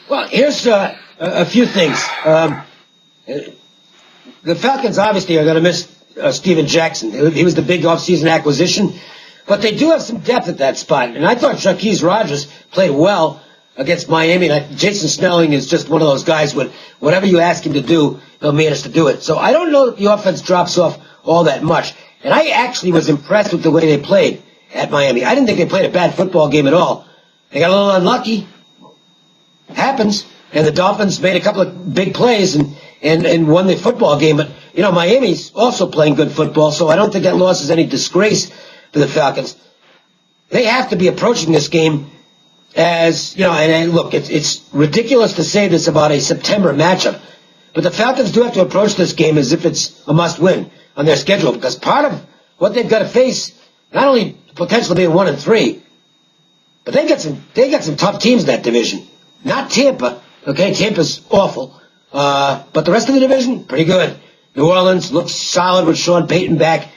Well, here's a few things. The Falcons obviously are going to miss Steven Jackson. He was the big offseason acquisition. But they do have some depth at that spot. And I thought Shaquille Rogers played well against Miami. And Jason Snelling is just one of those guys when whatever you ask him to do, he'll manage to do it. So I don't know that the offense drops off all that much. And I actually was impressed with the way they played at Miami. I didn't think they played a bad football game at all. They got a little unlucky. Happens. And the Dolphins made a couple of big plays and won the football game. But, Miami's also playing good football, so I don't think that loss is any disgrace for the Falcons. They have to be approaching this game as, and look, it's ridiculous to say this about a September matchup, but the Falcons do have to approach this game as if it's a must-win on their schedule, because part of what they've got to face, not only potentially being 1-3, but they got some tough teams in that division. Not Tampa, okay? Tampa's awful, but the rest of the division, pretty good. New Orleans looks solid with Sean Payton back.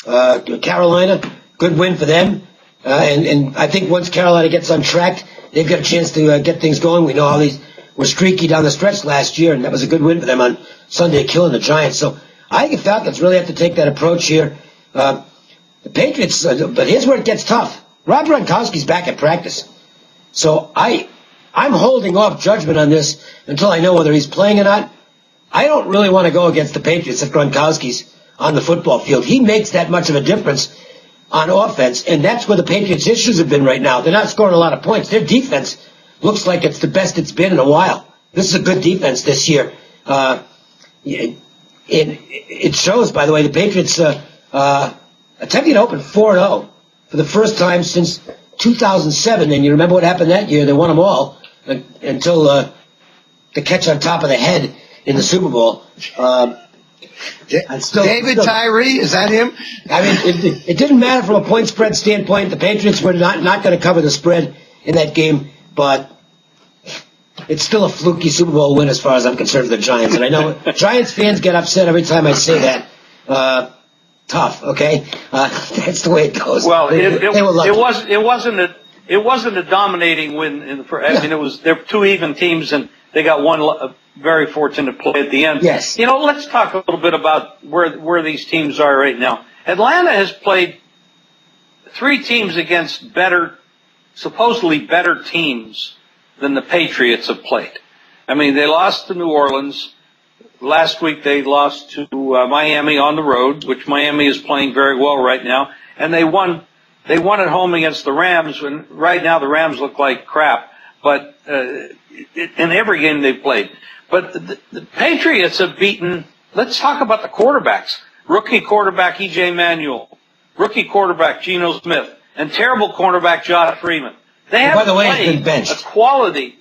Carolina, good win for them. And I think once Carolina gets on track, they've got a chance to get things going. We know how these were streaky down the stretch last year, and that was a good win for them on Sunday, killing the Giants. So I think the Falcons really have to take that approach here. The Patriots, but here's where it gets tough. Rob Gronkowski's back at practice. So I'm holding off judgment on this until I know whether he's playing or not. I don't really want to go against the Patriots if Gronkowski's on the football field. He makes that much of a difference on offense, and that's where the Patriots' issues have been right now. They're not scoring a lot of points. Their defense looks like it's the best it's been in a while. This is a good defense this year. It shows, by the way, the Patriots attempting to open 4-0 for the first time since 2007, and you remember what happened that year. They won them all until the catch on top of the head in the Super Bowl. David Tyree, is that him? I mean, it didn't matter from a point spread standpoint. The Patriots were not going to cover the spread in that game, but it's still a fluky Super Bowl win as far as I'm concerned for the Giants. And I know Giants fans get upset every time I say that. Tough, okay? That's the way it goes. Well, it wasn't a dominating win. They're two even teams, and they got one very fortunate play at the end. Yes. Let's talk a little bit about where these teams are right now. Atlanta has played three teams against supposedly better teams than the Patriots have played. I mean, they lost to New Orleans. Last week they lost to Miami on the road, which Miami is playing very well right now. And they won at home against the Rams, and right now the Rams look like crap. But in every game they've played. But the Patriots have beaten, let's talk about the quarterbacks. Rookie quarterback E.J. Manuel, rookie quarterback Geno Smith, and terrible cornerback Josh Freeman. They haven't played a quality.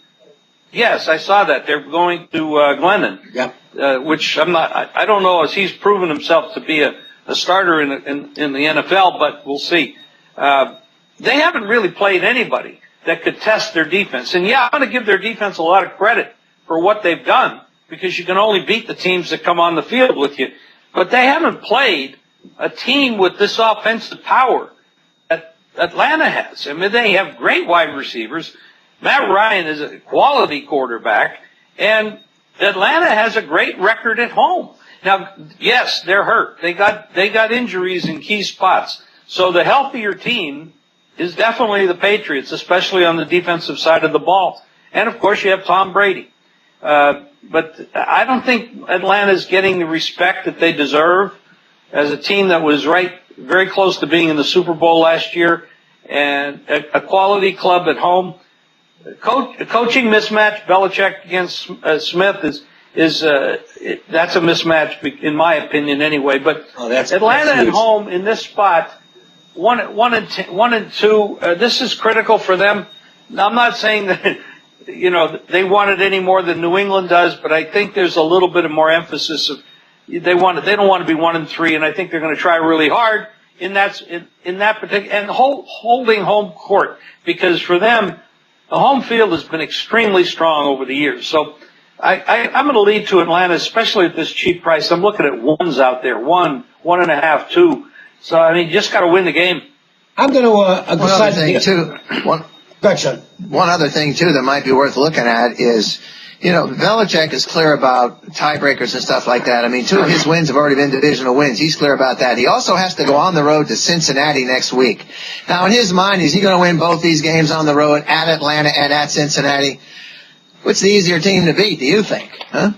Yes, I saw that. They're going to Glennon. Yep. Which I don't know as he's proven himself to be a starter in the NFL, but we'll see. They haven't really played anybody that could test their defense. And yeah, I'm going to give their defense a lot of credit for what they've done, because you can only beat the teams that come on the field with you. But they haven't played a team with this offensive power that Atlanta has. I mean, they have great wide receivers. Matt Ryan is a quality quarterback, and Atlanta has a great record at home. Now, yes, they're hurt. They got injuries in key spots. So the healthier team is definitely the Patriots, especially on the defensive side of the ball. And, of course, you have Tom Brady. But I don't think Atlanta's getting the respect that they deserve as a team that was very close to being in the Super Bowl last year, and a quality club at home. Coaching mismatch, Belichick against Smith is that's a mismatch in my opinion anyway. But Atlanta at home in this spot, 1-2. This is critical for them. Now, I'm not saying that they want it any more than New England does, but I think there's a little bit of more emphasis of they don't want to be 1-3, and I think they're going to try really hard in that particular and holding home court, because for them the home field has been extremely strong over the years. So I'm going to lead to Atlanta, especially at this cheap price. I'm looking at ones out there, 1.5, 2. So I mean, you just got to win the game. I'm going to decide thing too. Go ahead, Sean. One other thing, too, that might be worth looking at is, Belichick is clear about tiebreakers and stuff like that. I mean, 2 of his wins have already been divisional wins. He's clear about that. He also has to go on the road to Cincinnati next week. Now, in his mind, is he going to win both these games on the road at Atlanta and at Cincinnati? What's the easier team to beat, do you think? Huh?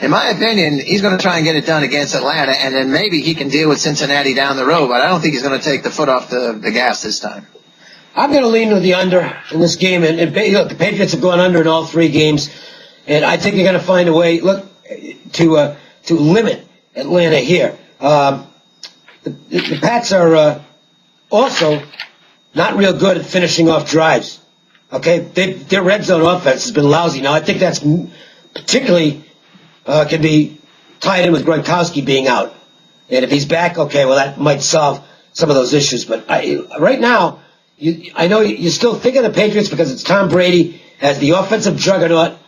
In my opinion, he's going to try and get it done against Atlanta, and then maybe he can deal with Cincinnati down the road, but I don't think he's going to take the foot off the gas this time. I'm going to lean to the under in this game. And look, the Patriots have gone under in all 3 games. And I think they're going to find a way, to limit Atlanta here. The Pats are also not real good at finishing off drives. Okay, their red zone offense has been lousy. Now I think that's particularly can be tied in with Gronkowski being out. And if he's back, okay, well that might solve some of those issues. But right now, I know you still think of the Patriots because it's Tom Brady as the offensive juggernaut.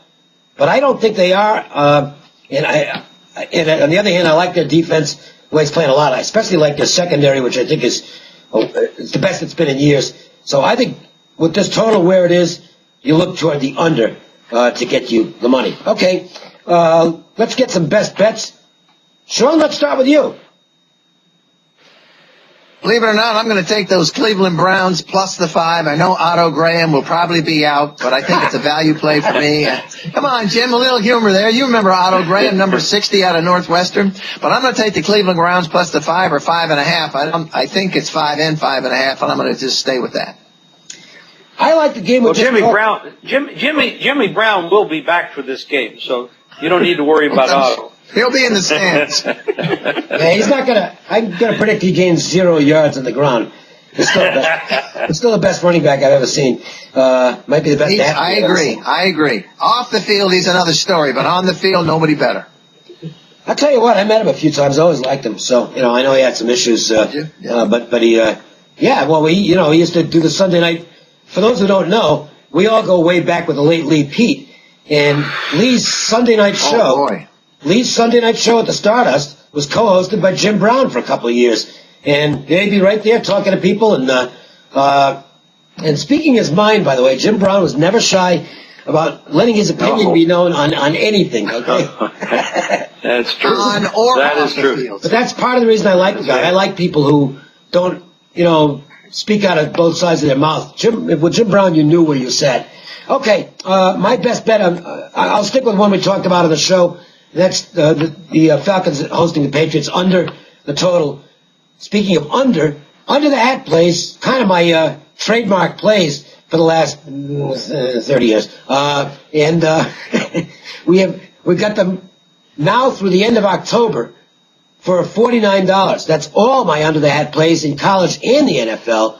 But I don't think they are. And on the other hand, I like their defense. The way it's playing a lot. I especially like their secondary, which I think is it's the best it's been in years. So I think with this total where it is, you look toward the under to get you the money. Okay, let's get some best bets. Sean, let's start with you. Believe it or not, I'm going to take those Cleveland Browns plus the 5. I know Otto Graham will probably be out, but I think it's a value play for me. Come on, Jim, a little humor there. You remember Otto Graham, number 60 out of Northwestern. But I'm going to take the Cleveland Browns plus the 5 or 5.5. I think it's 5 and 5.5, and I'm going to just stay with that. I like the game with Jimmy Brown. Jimmy Brown will be back for this game, so you don't need to worry about Otto. He'll be in the stands. Yeah, he's not gonna. I'm gonna predict he gains 0 yards on the ground. It's still the best running back I've ever seen. Might be the best. I agree. Off the field, he's another story, but on the field, nobody better. I'll tell you what. I met him a few times. I always liked him. So I know he had some issues. But he. Well, he used to do the Sunday night. For those who don't know, we all go way back with the late Lee Pete and Lee's Sunday night show. Oh boy. Lee's Sunday night show at the Stardust was co-hosted by Jim Brown for a couple of years. And they'd be right there talking to people and speaking his mind, by the way. Jim Brown was never shy about letting his opinion be known on anything, okay? That's true. On or that off is the true. field. But that's part of the reason I like the guy. I like people who don't, speak out of both sides of their mouth. With Jim Brown, you knew where you sat. Okay, my best bet, I'll stick with one we talked about on the show. That's the Falcons hosting the Patriots under the total. Speaking of under the hat plays, kind of my trademark plays for the last 30 years. We've got them now through the end of October for $49. That's all my under the hat plays in college and the NFL.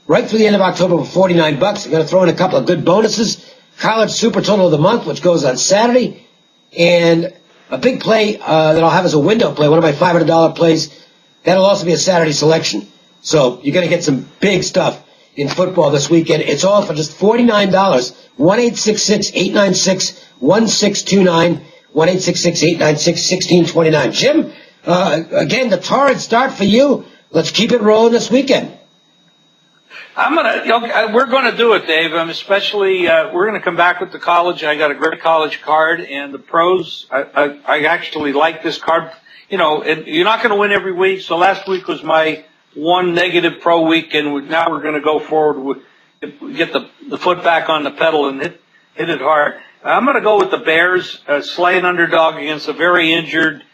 Right through the end of October for $49. I'm going to throw in a couple of good bonuses. College Super Total of the Month, which goes on Saturday. And a big play that I'll have as a window play, one of my $500 plays. That'll also be a Saturday selection. So you're going to get some big stuff in football this weekend. It's all for just $49. 1-866-896-1629. 1-866-896-1629. Jim, again, the torrid start for you. Let's keep it rolling this weekend. We're going to do it, Dave. Especially, we're going to come back with the college. I got a great college card, and the pros. I actually like this card. You're not going to win every week. So last week was my one negative pro week, and now we're going to go forward get the foot back on the pedal and hit it hard. I'm going to go with the Bears, slight underdog against a very injured,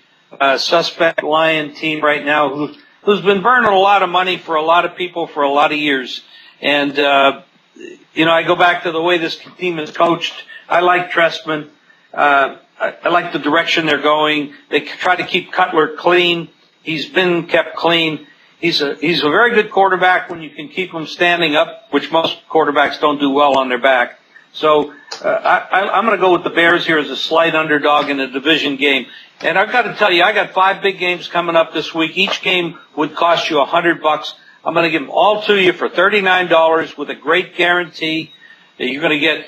suspect Lion team right now who's been burning a lot of money for a lot of people for a lot of years. And, I go back to the way this team is coached. I like Trestman. I like the direction they're going. They try to keep Cutler clean. He's been kept clean. He's a very good quarterback when you can keep him standing up, which most quarterbacks don't do well on their back. So, I'm going to go with the Bears here as a slight underdog in a division game. And I've got to tell you, I got 5 big games coming up this week. Each game would cost you $100. I'm going to give them all to you for $39 with a great guarantee that you're going to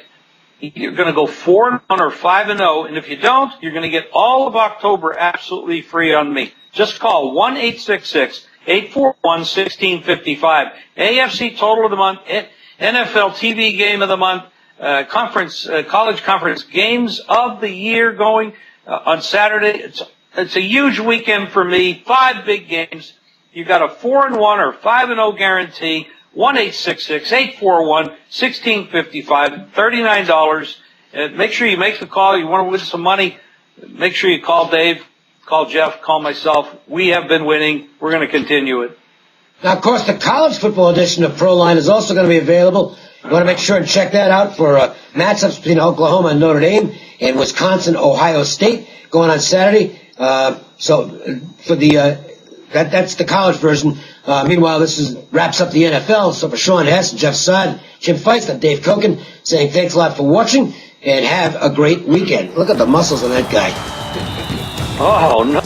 go 4-1 or 5-0. And if you don't, you're going to get all of October absolutely free on me. Just call 1-866-841-1655. AFC total of the month. And NFL TV game of the month, college conference games of the year going on Saturday. It's a huge weekend for me. 5 big games. You got a 4-1 or 5-0 guarantee. 1-866-841-1655. $39. Make sure you make the call. You want to win some money. Make sure you call Dave, call Jeff, call myself. We have been winning. We're going to continue it. Now, of course, the college football edition of Proline is also going to be available. You want to make sure and check that out for matchups between Oklahoma and Notre Dame and Wisconsin, Ohio State going on Saturday. So for the that's the college version. Meanwhile, this wraps up the NFL. So for Sean Hess and Jeff Sod, Jim Feist, I'm Dave Koken saying thanks a lot for watching and have a great weekend. Look at the muscles on that guy. Oh, no.